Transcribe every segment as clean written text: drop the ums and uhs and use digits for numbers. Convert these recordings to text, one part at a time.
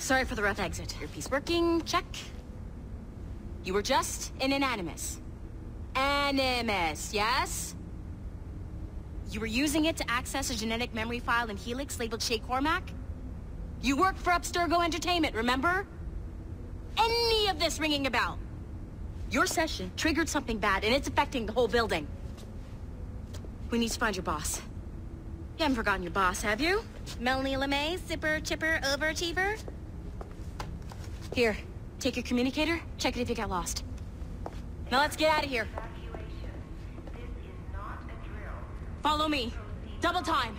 Sorry for the rough exit. Earpiece working, check. You were just an animus. Animus, yes? You were using it to access a genetic memory file in Helix labeled Shay Cormac? You worked for Abstergo Entertainment, remember? Any of this ringing a bell? Your session triggered something bad, and it's affecting the whole building. We need to find your boss. You haven't forgotten your boss, have you? Melanie LeMay, zipper, chipper, overachiever? Here, take your communicator, check it if you got lost. Now let's get out of here. Follow me. Double time.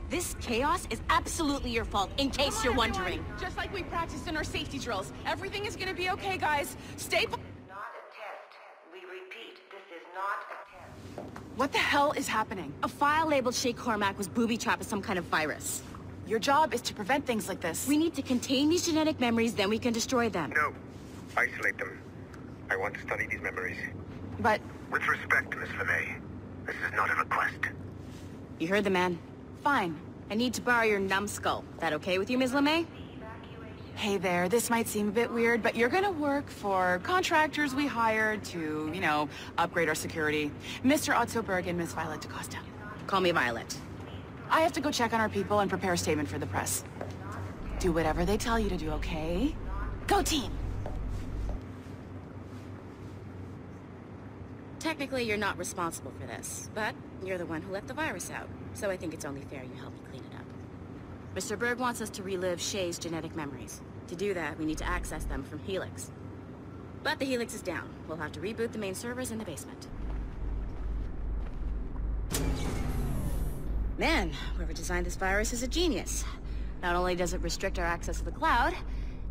This chaos is absolutely your fault, in case you're wondering. Just like we practiced in our safety drills. Everything is gonna be okay, guys. Stay... Not a test. We repeat, this is not a test. What the hell is happening? A file labeled Shay Cormac was booby-trapped with some kind of virus. Your job is to prevent things like this. We need to contain these genetic memories, then we can destroy them. No. Isolate them. I want to study these memories. But... With respect, Miss LeMay, this is not a request. You heard the man. fine. I need to borrow your numbskull. That okay with you, Ms. LeMay? Hey there, this might seem a bit weird, but you're gonna work for contractors we hired to, you know, upgrade our security. Mr. Otto Berg and Miss Violet DaCosta. Call me Violet. I have to go check on our people and prepare a statement for the press. Do whatever they tell you to do, okay? Go team! Technically, you're not responsible for this, but you're the one who let the virus out, so I think it's only fair you help me clean it up. Mr. Berg wants us to relive Shay's genetic memories. To do that, we need to access them from Helix. But the Helix is down. We'll have to reboot the main servers in the basement. Man, whoever designed this virus is a genius. Not only does it restrict our access to the cloud,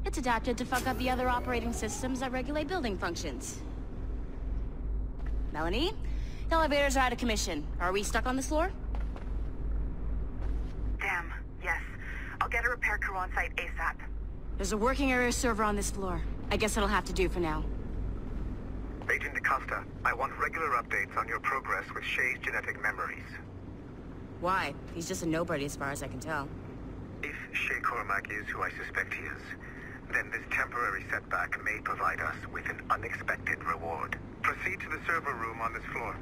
it's adapted to fuck up the other operating systems that regulate building functions. Melanie? The elevators are out of commission. Are we stuck on this floor? Damn, yes. I'll get a repair crew on site ASAP. There's a working area server on this floor. I guess it'll have to do for now. Agent DaCosta, I want regular updates on your progress with Shay's genetic memories. Why? He's just a nobody as far as I can tell. If Shay Cormac is who I suspect he is, then this temporary setback may provide us with an unexpected reward. Proceed to the server room on this floor.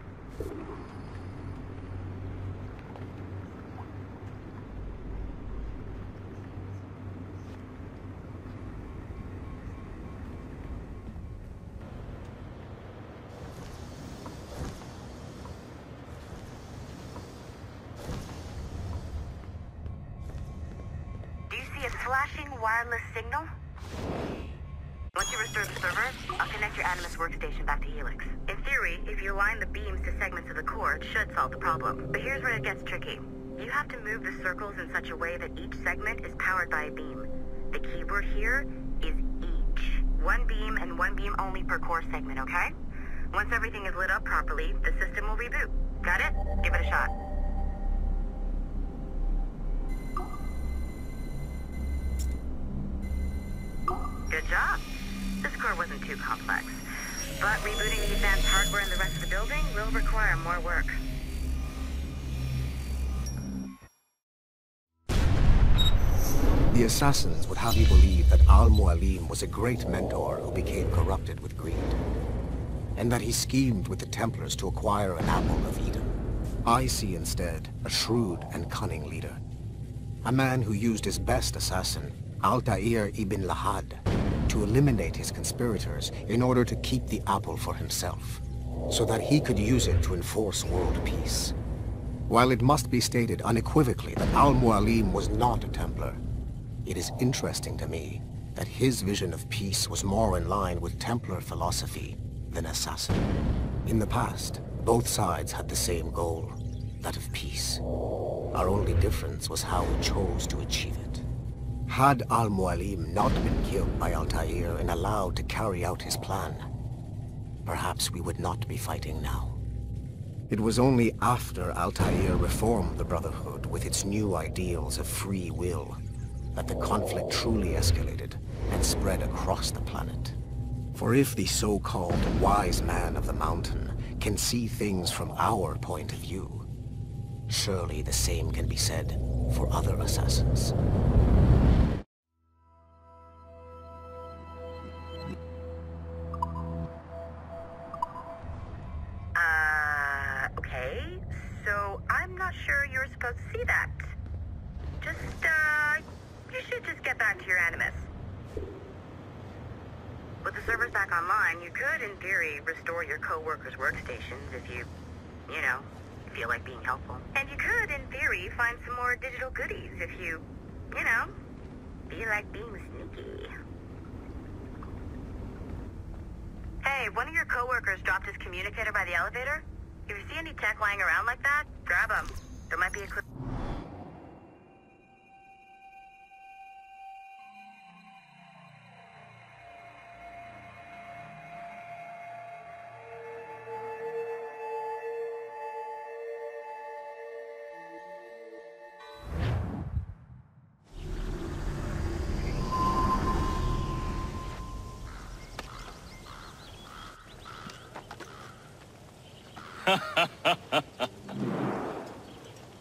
Do you see a flashing wireless signal? Once you restore the server, I'll connect your Animus workstation back to Helix. In theory, if you align the beams to segments of the core, it should solve the problem. But here's where it gets tricky. You have to move the circles in such a way that each segment is powered by a beam. The keyword here is each. One beam and one beam only per core segment, okay? Once everything is lit up properly, the system will reboot. Got it? Give it a shot. Good job. This core wasn't too complex, but rebooting the advanced hardware in the rest of the building will require more work. The assassins would have you believe that Al-Mualim was a great mentor who became corrupted with greed, and that he schemed with the Templars to acquire an apple of Eden. I see instead a shrewd and cunning leader, a man who used his best assassin, Altair ibn Lahad, to eliminate his conspirators in order to keep the apple for himself, so that he could use it to enforce world peace. While it must be stated unequivocally that Al-Mualim was not a Templar, it is interesting to me that his vision of peace was more in line with Templar philosophy than assassin. In the past, both sides had the same goal, that of peace. Our only difference was how we chose to achieve it. Had Al-Mualim not been killed by Altair and allowed to carry out his plan, perhaps we would not be fighting now. It was only after Altair reformed the Brotherhood with its new ideals of free will that the conflict truly escalated and spread across the planet. For if the so-called wise man of the mountain can see things from our point of view, surely the same can be said for other assassins. back online, you could, in theory, restore your co-workers' workstations if you know, feel like being helpful. And you could, in theory, find some more digital goodies if you know, feel like being sneaky. Hey, one of your co-workers dropped his communicator by the elevator. If you see any tech lying around like that, grab them. There might be a clue.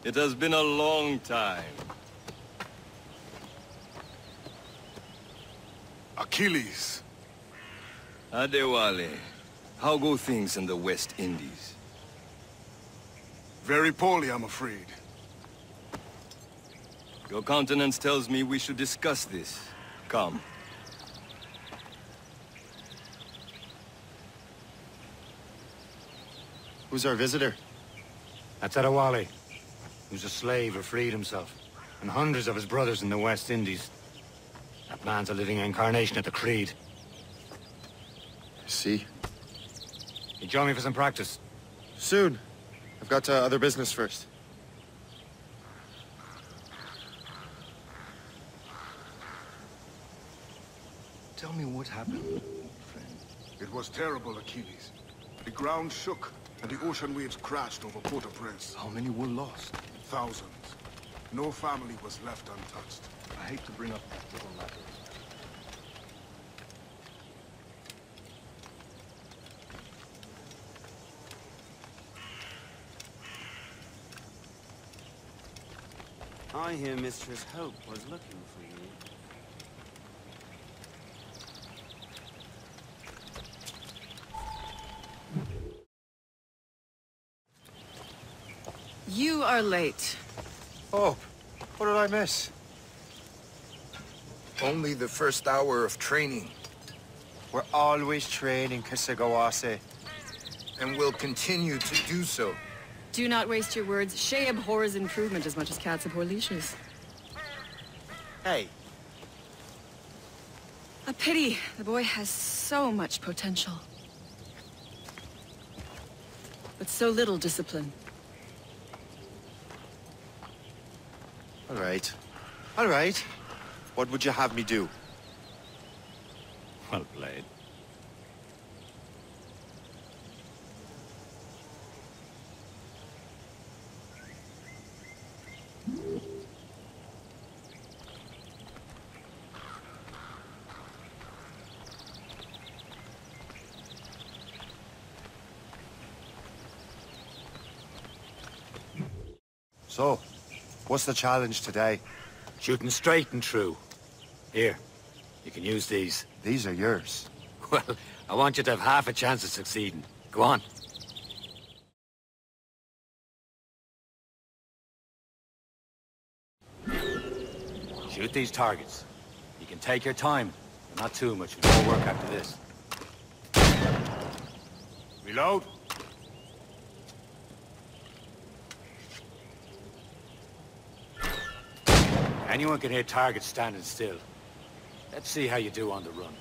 It has been a long time. Achilles. Adewale, how go things in the West Indies? Very poorly, I'm afraid. Your countenance tells me we should discuss this. Come. Who's our visitor? That's Adewale, who's a slave who freed himself, and hundreds of his brothers in the West Indies. That man's a living incarnation of the Creed. I see. You join me for some practice? Soon. I've got other business first. Tell me what happened, friend. It was terrible, Achilles. The ground shook, and the ocean waves crashed over Port-au-Prince. How many were lost? Thousands. No family was left untouched. I hate to bring up little matters. I hear Mistress Hope was looking for you. You are late. Oh, what did I miss? Only the first hour of training. We're always training, Kisagawase. And will continue to do so. Do not waste your words. Shay abhors improvement as much as cats abhor leashes. Hey. A pity. The boy has so much potential. But so little discipline. All right. All right. What would you have me do? Well played. So, what's the challenge today? Shooting straight and true. Here, you can use these. These are yours. Well, I want you to have half a chance of succeeding. Go on. Shoot these targets. You can take your time, but not too much. More work after this. Reload. Anyone can hit targets standing still. Let's see how you do on the run.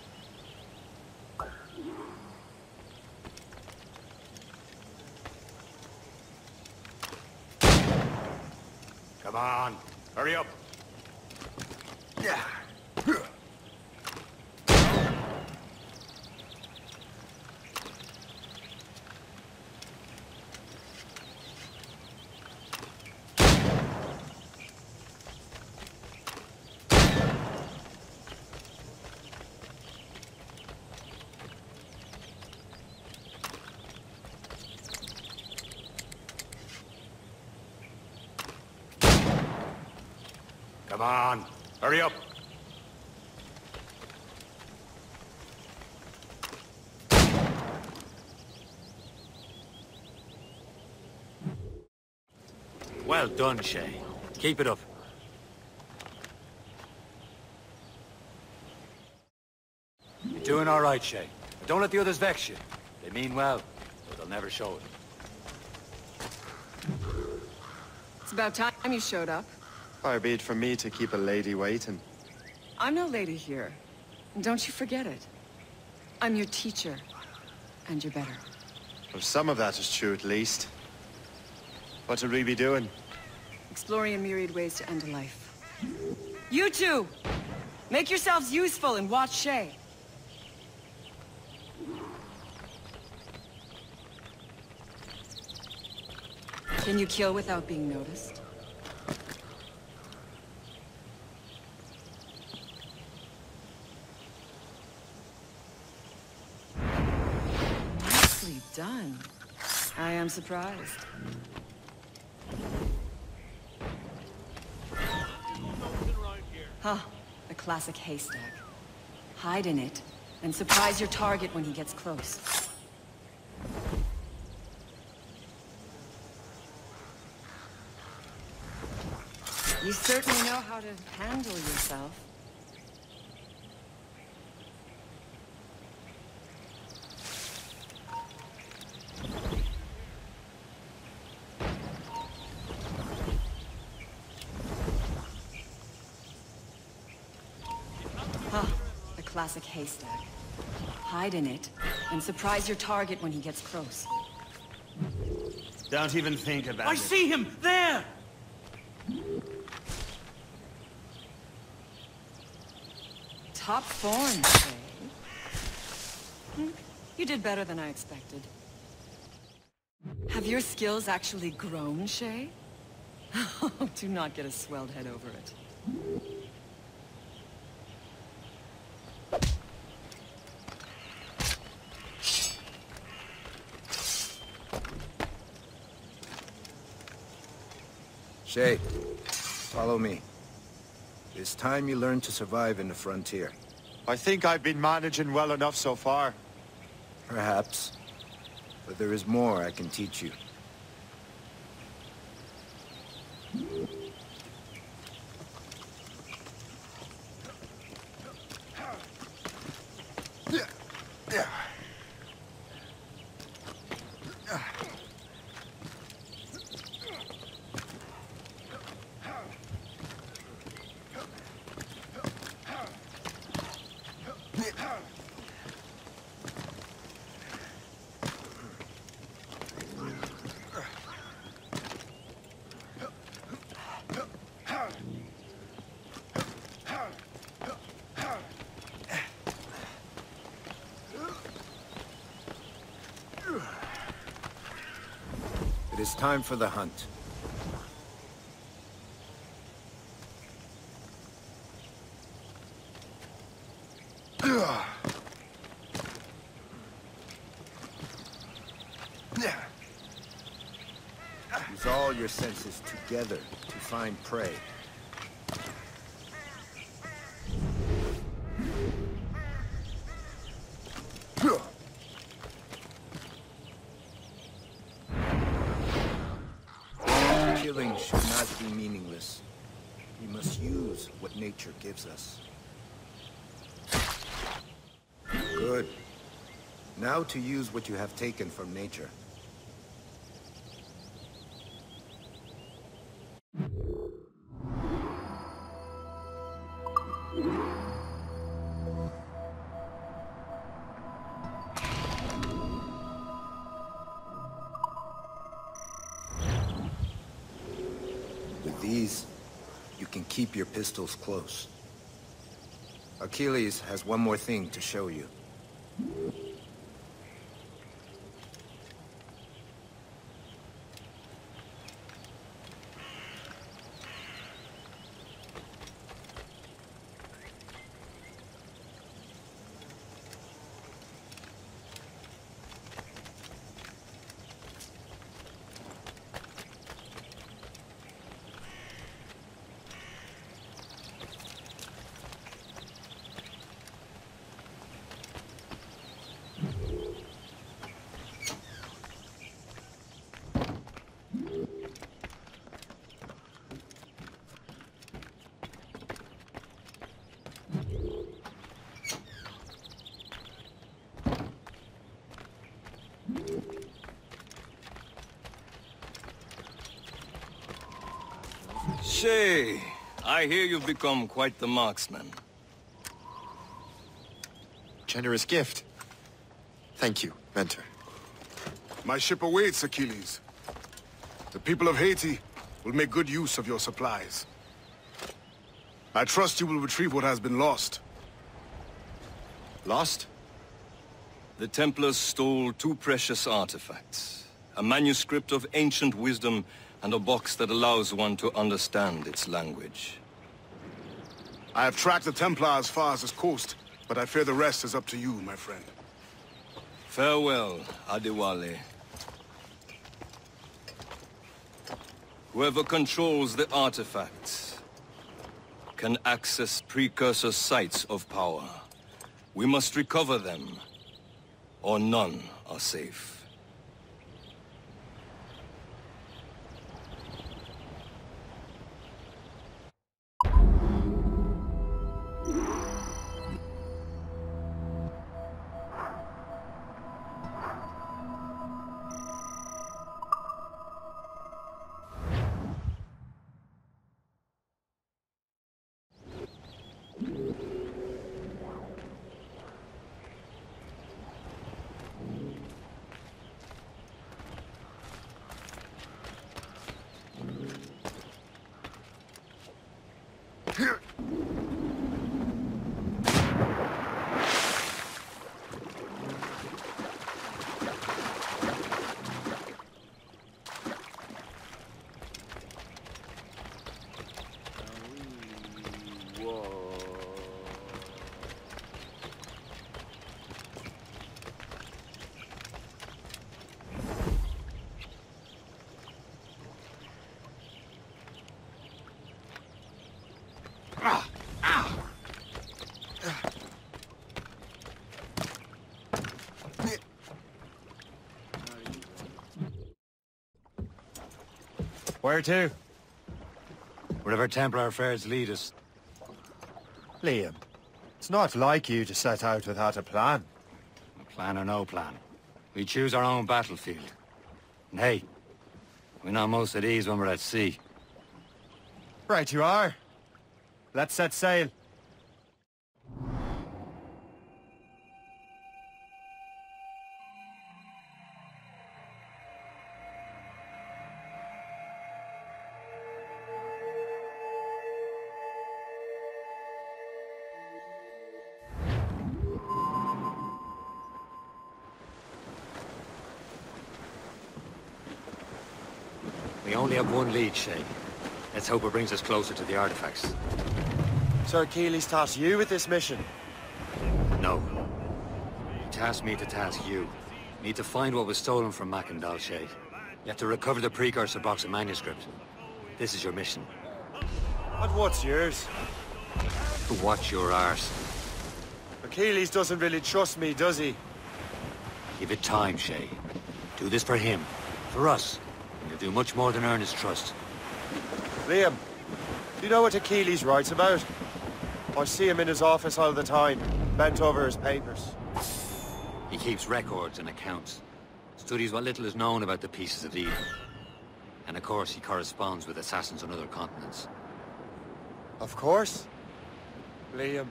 Come on, hurry up. Yeah. Come on, hurry up. Well done, Shay. Keep it up. You're doing all right, Shay. Don't let the others vex you. They mean well, but they'll never show it. It's about time you showed up. Far be it from me to keep a lady waiting. I'm no lady here. And don't you forget it. I'm your teacher. And you're better. Well, some of that is true, at least. What should we be doing? Exploring a myriad ways to end a life. You two! Make yourselves useful and watch Shay. Can you kill without being noticed? Nicely done. I am surprised. Huh, a classic haystack. Hide in it, and surprise your target when he gets close. You certainly know how to handle yourself. Huh, a classic haystack. Hide in it, and surprise your target when he gets close. Don't even think about it. I see him! There! Top form, Shay. You did better than I expected. Have your skills actually grown, Shay? Do not get a swelled head over it. Shay, follow me. It's time you learn to survive in the frontier. I think I've been managing well enough so far. Perhaps. But there is more I can teach you. It is time for the hunt. Use all your senses together to find prey. Killing should not be meaningless. We must use what nature gives us. Good. Now to use what you have taken from nature. With these, you can keep your pistols close. Achilles has one more thing to show you. Shay, I hear you've become quite the marksman. Generous gift. Thank you, Mentor. My ship awaits, Achilles. The people of Haiti will make good use of your supplies. I trust you will retrieve what has been lost. Lost? The Templars stole 2 precious artifacts. A manuscript of ancient wisdom and a box that allows one to understand its language. I have tracked the Templar as far as this coast, but I fear the rest is up to you, my friend. Farewell, Adewale. Whoever controls the artifacts can access precursor sites of power. We must recover them, or none are safe. Where to? Wherever Templar affairs lead us. Liam, it's not like you to set out without a plan. A plan or no plan. We choose our own battlefield. And hey, we're not most at ease when we're at sea. Right you are. Let's set sail. We only have one lead, Shay. Let's hope it brings us closer to the artifacts. So Achilles tasked you with this mission? No. He tasked me to task you. Need to find what was stolen from Mackandal, Shay. You have to recover the precursor box of manuscript. This is your mission. And what's yours? To watch your arse. Achilles doesn't really trust me, does he? Give it time, Shay. Do this for him. For us. And you'll do much more than earn his trust. Liam, do you know what Achilles writes about? I see him in his office all the time, bent over his papers. He keeps records and accounts. Studies what little is known about the pieces of evil. And of course, he corresponds with assassins on other continents. Of course. Liam,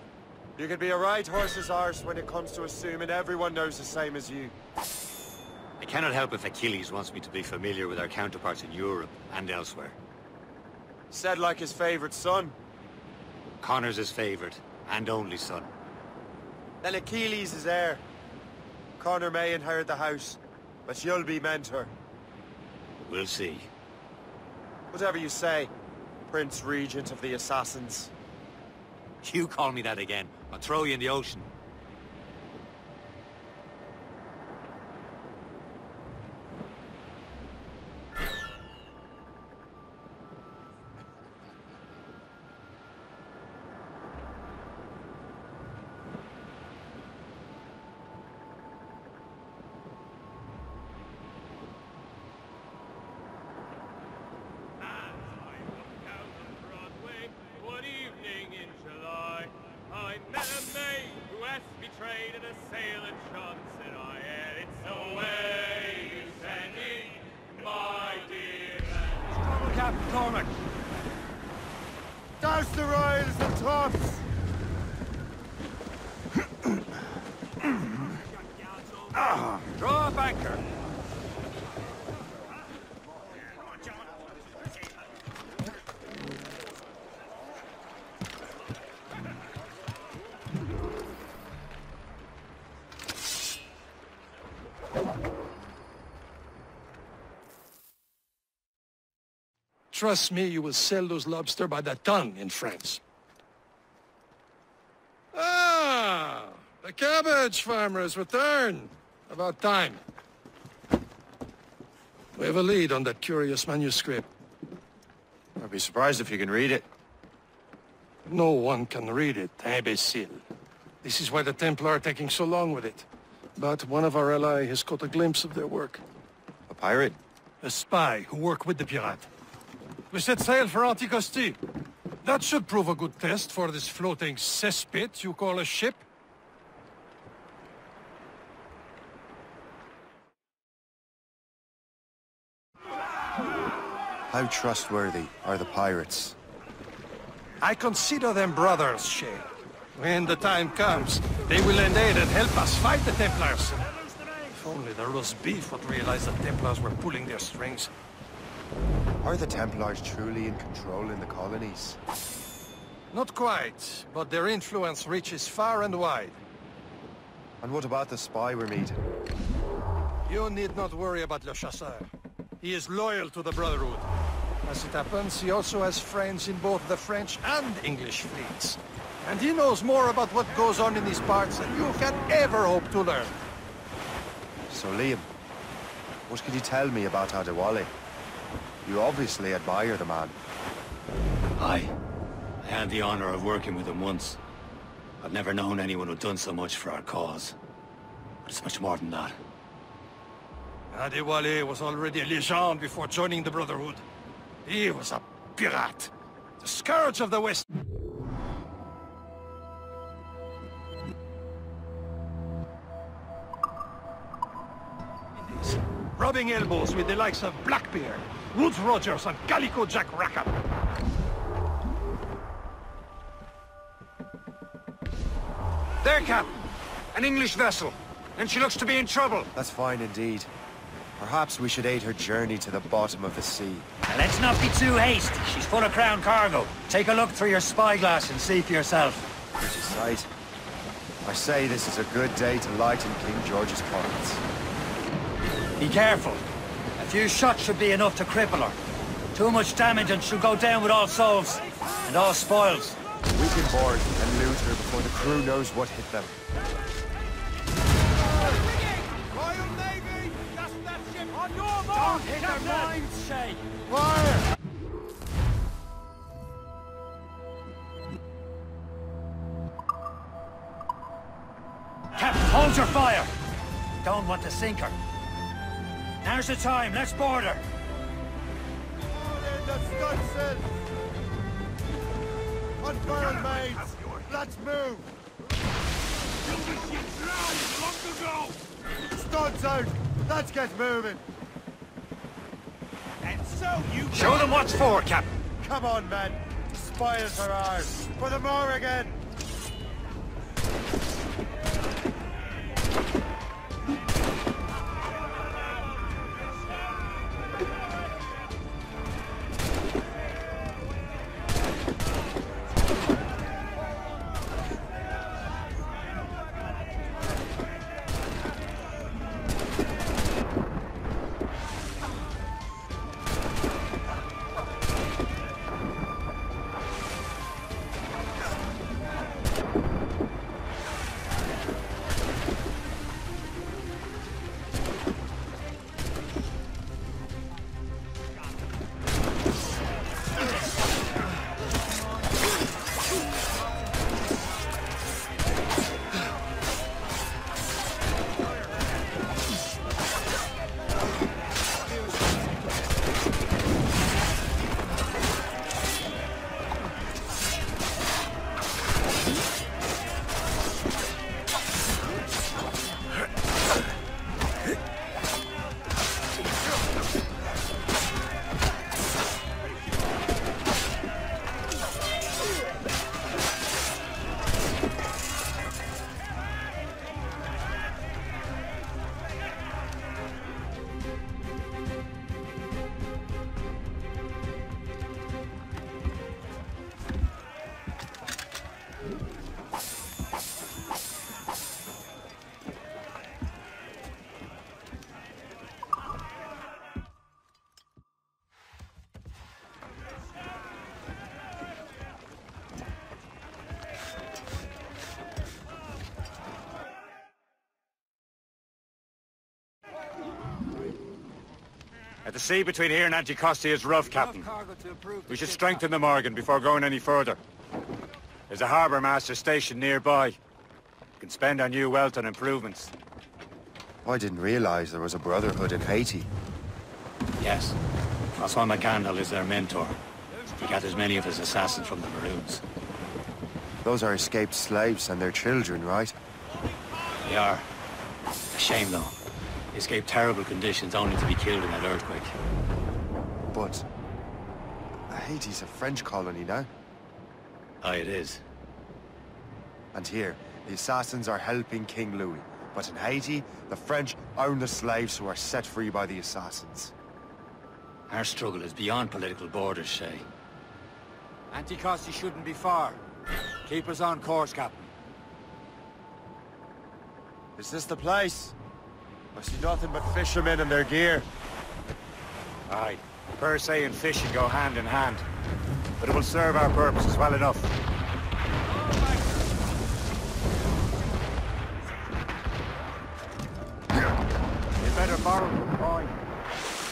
you could be a right horse's arse when it comes to assuming everyone knows the same as you. I cannot help if Achilles wants me to be familiar with our counterparts in Europe and elsewhere. Said like his favorite son. Connor's his favorite, and only son. Then Achilles is heir. Connor may inherit the house, but you'll be mentor. We'll see. Whatever you say, Prince Regent of the Assassins. You call me that again, I'll throw you in the ocean. Douse the royals and tops! Draw up anchor. Trust me, you will sell those lobster by the ton in France. Ah! The cabbage farmer has returned. About time. We have a lead on that curious manuscript. I'd be surprised if you can read it. No one can read it, imbecile. This is why the Templar are taking so long with it. But one of our allies has caught a glimpse of their work. A pirate? A spy who worked with the pirate. We set sail for Anticosti. That should prove a good test for this floating cesspit you call a ship. How trustworthy are the pirates? I consider them brothers, Shay. When the time comes, they will lend aid and help us fight the Templars. If only the roast beef would realize the Templars were pulling their strings. Are the Templars truly in control in the colonies? Not quite, but their influence reaches far and wide. And what about the spy we're meeting? You need not worry about Le Chasseur. He is loyal to the Brotherhood. As it happens, he also has friends in both the French and English fleets. And he knows more about what goes on in these parts than you can ever hope to learn. So Liam, what can you tell me about Adewale? You obviously admire the man. Aye. I had the honor of working with him once. I've never known anyone who'd done so much for our cause. But it's much more than that. Adewale was already a legend before joining the Brotherhood. He was a pirate. The scourge of the West. Rubbing elbows with the likes of Blackbeard, Woodes Rogers, and Calico Jack Rackham. There, Cap. An English vessel. And she looks to be in trouble. That's fine indeed. Perhaps we should aid her journey to the bottom of the sea. Now, let's not be too hasty. She's full of crown cargo. Take a look through your spyglass and see for yourself. Pretty sight. I say this is a good day to lighten King George's pockets. Be careful. A few shots should be enough to cripple her. Too much damage and she'll go down with all souls. And all spoils. We can board and loot her before the crew knows what hit them. Royal Navy! Just that ship on your mark! Don't hit their minds, Shay! Fire! Captain, hold your fire! Don't want to sink her. Now's the time, let's board her! In the stunsail! Unfurled, mates! Let's move! Studs out! Let's get moving! And so you... Show them what's for, Captain! Come on, men! Spoils are ours! For the more again! The sea between here and Anticosti is rough, Captain. We should strengthen the Morgan before going any further. There's a harbour master station nearby. We can spend our new wealth on improvements. I didn't realize there was a brotherhood in Haiti. Yes. Francois McCandle is their mentor. He gathers many of his assassins from the Maroons. Those are escaped slaves and their children, right? They are. A shame, though. They escaped terrible conditions only to be killed in that earthquake. But Haiti's a French colony now. Aye, it is. And here, the assassins are helping King Louis. But in Haiti, the French own the slaves who are set free by the assassins. Our struggle is beyond political borders, Shay. Anticosti shouldn't be far. Keep us on course, Captain. Is this the place? I see nothing but fishermen and their gear. Aye. Per se and fishing go hand in hand. But it will serve our purposes well enough. You better borrow some coin.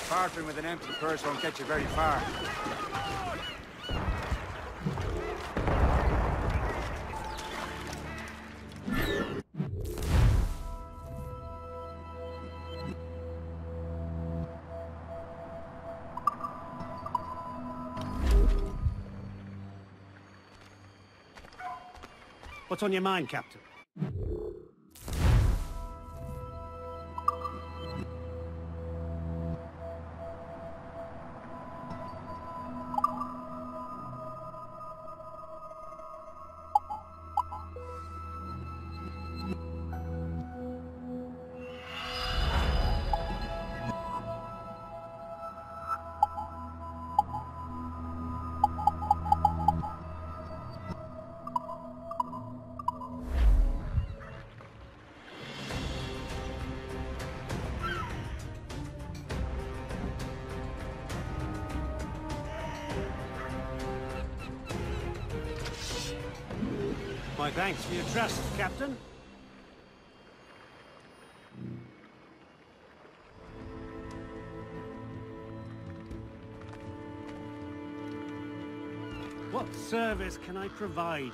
Parting with an empty purse won't get you very far. What's on your mind, Captain? My thanks for your trust, Captain. What service can I provide?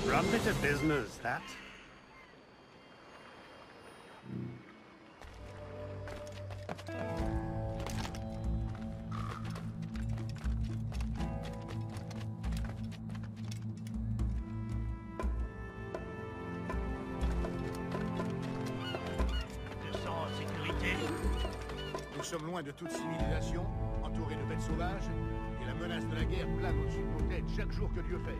Rum bit of business, that. Nous sommes loin de toute civilisation, entourés de bêtes sauvages, et la menace de la guerre plane au-dessus de nos têtes chaque jour que Dieu fait.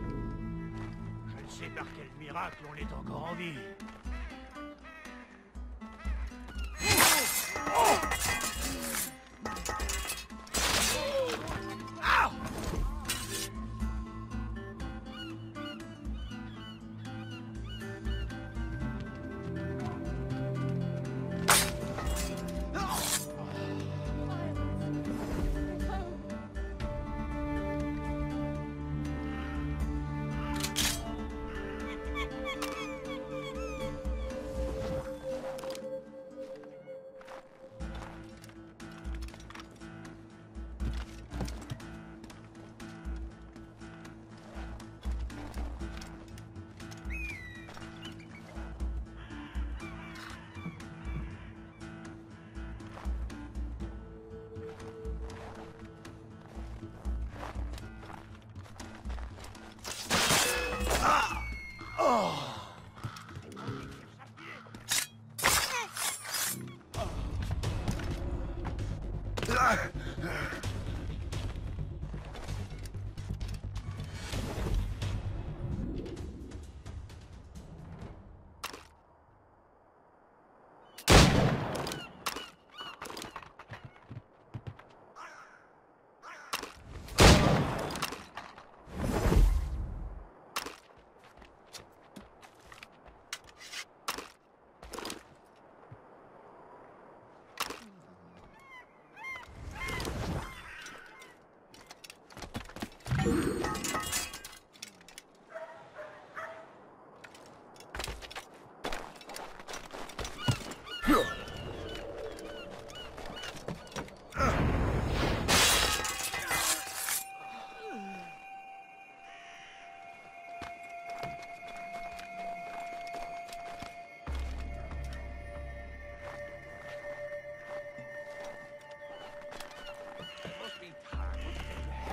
Je ne sais par quel miracle on est encore en vie.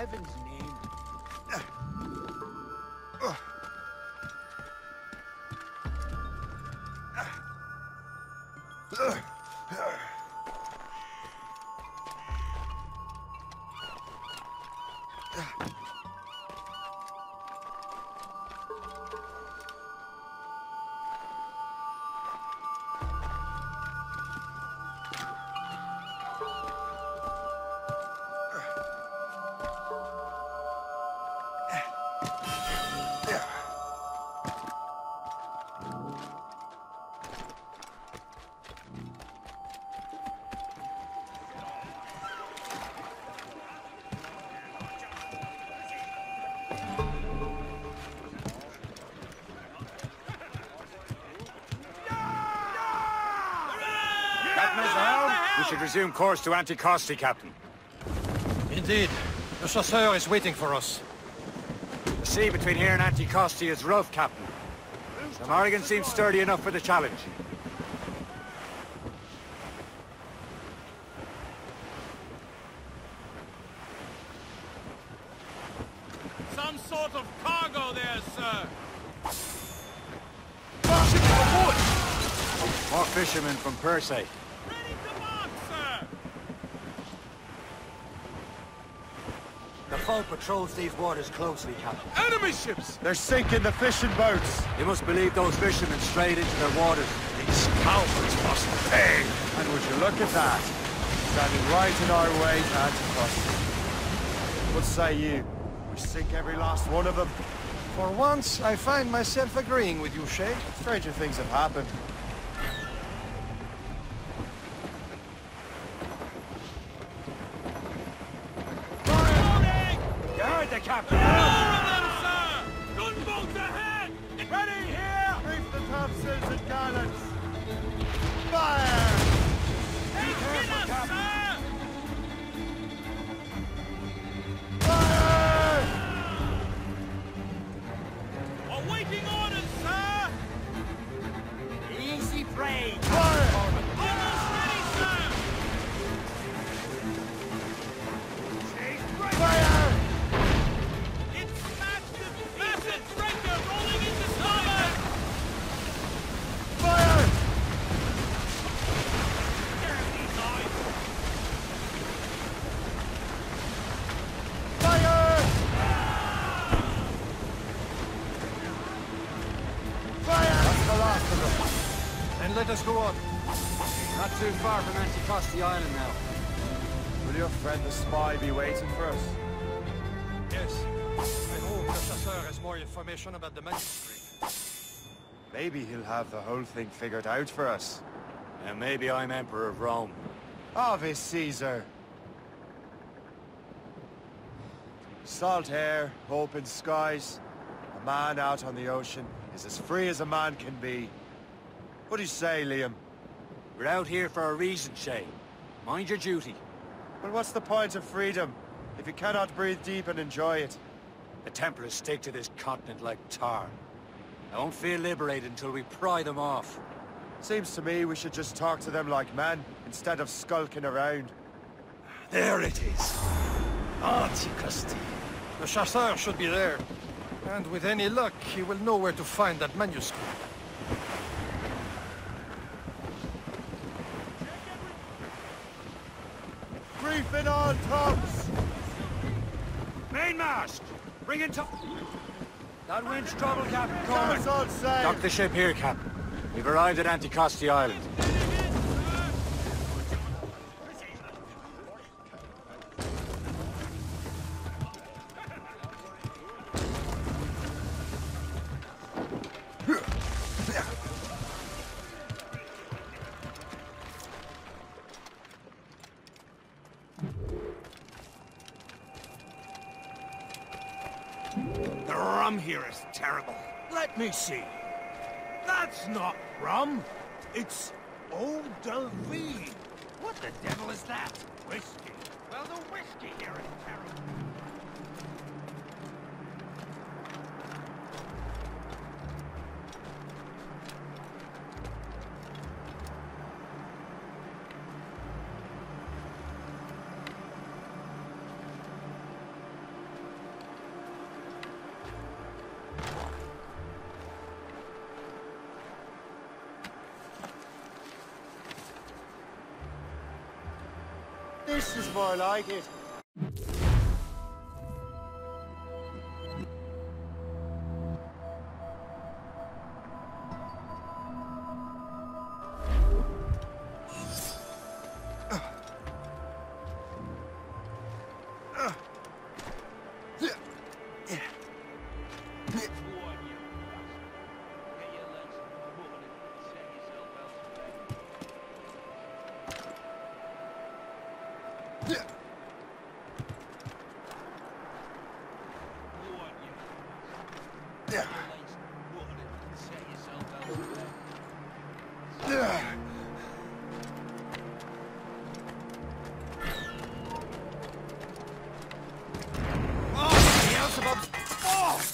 heaven's name? We should resume course to Anticosti, Captain. Indeed. The chasseur is waiting for us. The sea between here and Anticosti is rough, Captain. The Morrigan seems sturdy enough for the challenge. Some sort of cargo there, sir. More fishermen from Persay. The foe patrols these waters closely, Captain. Enemy ships! They're sinking the fishing boats! You must believe those fishermen strayed into their waters. These cowards must pay! And would you look at that? Standing right in our way to Anticosti. What say you? We sink every last one of them? For once, I find myself agreeing with you, Shay. Stranger things have happened. The captain! Gunboats ahead! Ready here! Reef the topsails and gallants! Fire! Be careful, Captain! Fire! Awaiting orders, sir! Easy prey! Fire! Almost ready, sir! Fire! Fire! Fire! Fire! That's the last of them. Then let us go on. Not too far from Anticosti Island now. Will your friend the spy be waiting for us? Yes. I hope the chasseur has more information about the manuscript. Maybe he'll have the whole thing figured out for us. And maybe I'm Emperor of Rome. Ave Caesar! Salt air, open skies. A man out on the ocean is as free as a man can be. What do you say, Liam? We're out here for a reason, Shay. Mind your duty. Well, what's the point of freedom if you cannot breathe deep and enjoy it? The Templars stick to this continent like tar. I won't feel liberated until we pry them off. Seems to me we should just talk to them like men, instead of skulking around. There it is. Anticosti. The chasseur should be there. And with any luck, he will know where to find that manuscript. Reefing on tops! Mainmast! Bring in top! That wind's trouble, Captain Cormac. That's all safe. Dock the ship here, Captain. We've arrived at Anticosti Island. The rum here is terrible. Let me see. That's not rum. It's eau de vie. What the devil is that? Whiskey. Well, the whiskey here is terrible. This is more like it.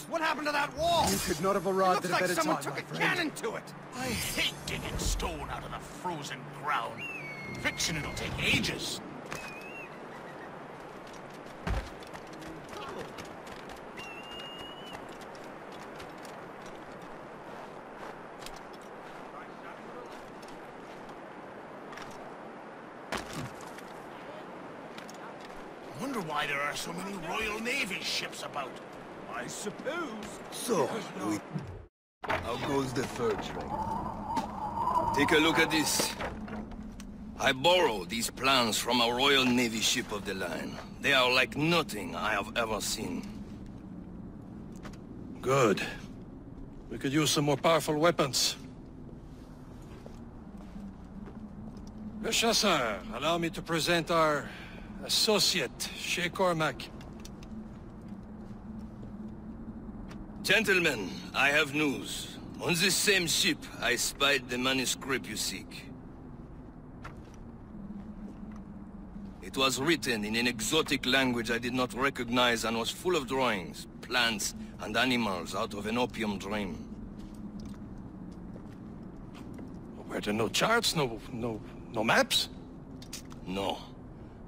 What happened to that wall? You could not have arrived at a better someone time, took my a friend. cannon to it. I hate digging stone out of the frozen ground. Fixing it'll take ages. I wonder why there are so many Royal Navy ships about. I suppose. So, how goes the third train? Take a look at this. I borrowed these plans from a Royal Navy ship of the line. They are like nothing I have ever seen. Good. We could use some more powerful weapons. Le Chasseur, allow me to present our associate, Shay Cormac. Gentlemen, I have news. On this same ship, I spied the manuscript you seek. It was written in an exotic language I did not recognize and was full of drawings, plants, and animals out of an opium dream. Were there no charts, no maps? No.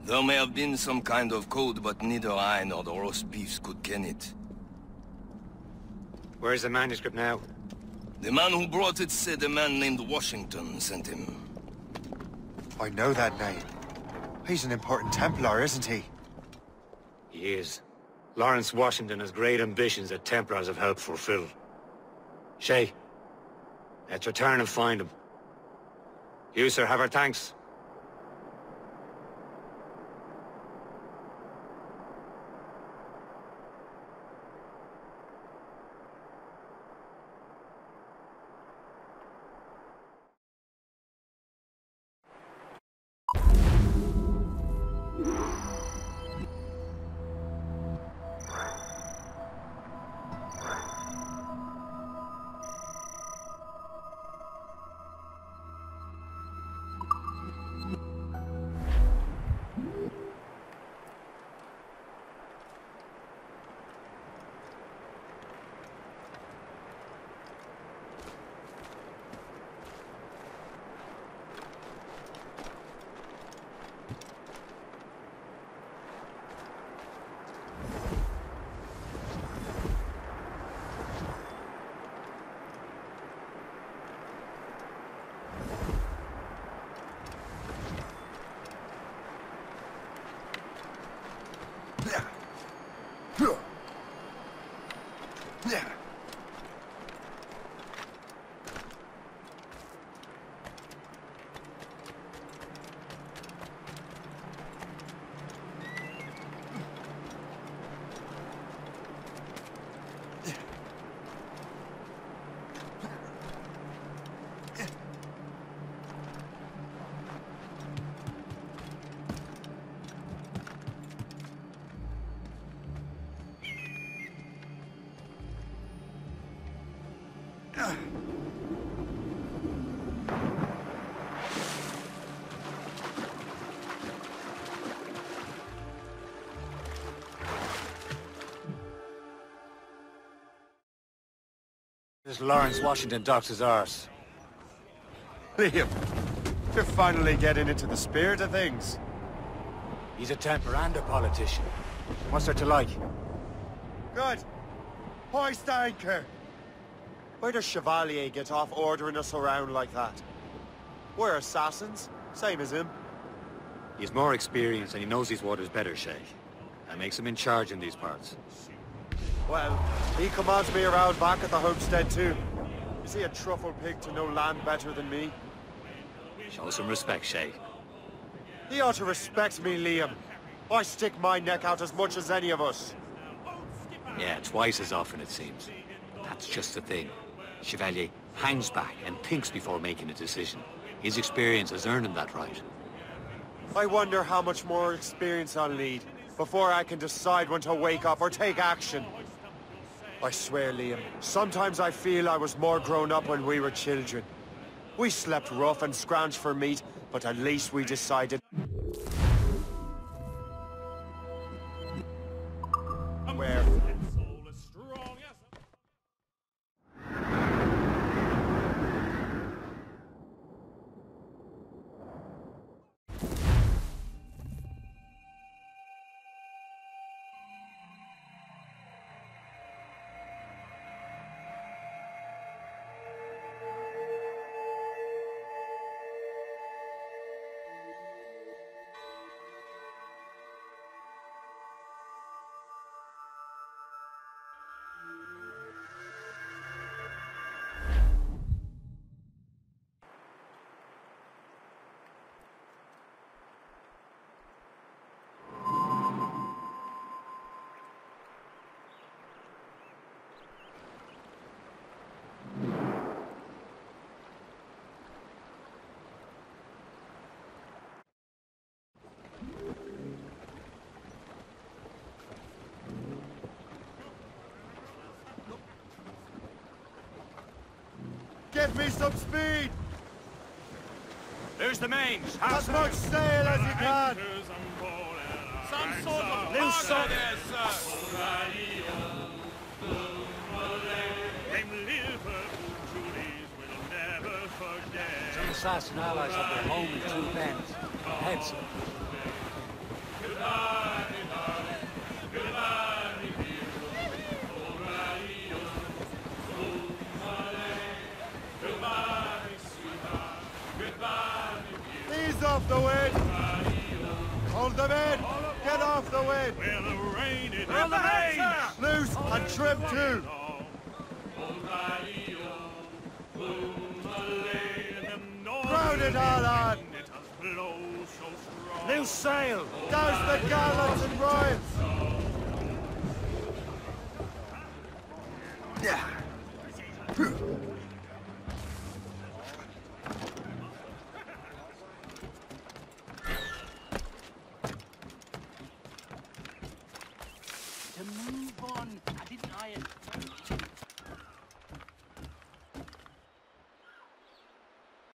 There may have been some kind of code, but neither I nor the roast beefs could ken it. Where's the manuscript now? The man who brought it said a man named Washington sent him. I know that name. He's an important Templar, isn't he? He is. Lawrence Washington has great ambitions that Templars have helped fulfill. Shay, let's return and find him. You, sir, have our thanks. This Lawrence Washington docks his arse. Liam, you're finally getting into the spirit of things. He's a Templar and a politician. What's there to like? Good. Hoist anchor. Where does Chevalier get off ordering us around like that? We're assassins, same as him. He's more experienced and he knows these waters better, Shay. That makes him in charge in these parts. Well, he commands me around back at the homestead too. Is he a truffle pig to know land better than me? Show some respect, Shay. He ought to respect me, Liam. I stick my neck out as much as any of us. Yeah, twice as often it seems. That's just the thing. Chevalier hangs back and thinks before making a decision. His experience has earned him that right. I wonder how much more experience I'll need before I can decide when to wake up or take action. I swear, Liam, sometimes I feel I was more grown up when we were children. We slept rough and scrounged for meat, but at least we decided. Where? Give me some speed! There's the mains. As much sail as you can! Some sort of Loose cargo there, sir. Them Liverpool Julies will never forget. Some assassin allies have their home in two bends. Heads. Goodbye, darling. Goodbye, dear. Goodbye, sweetheart. Goodbye, Ease off the wind! Hold them in! Get off the wind! well, the rain it Reel the hands! Loose and trim too! Crowd it all on! Loose sail! Douse the gallants and royals! Yeah.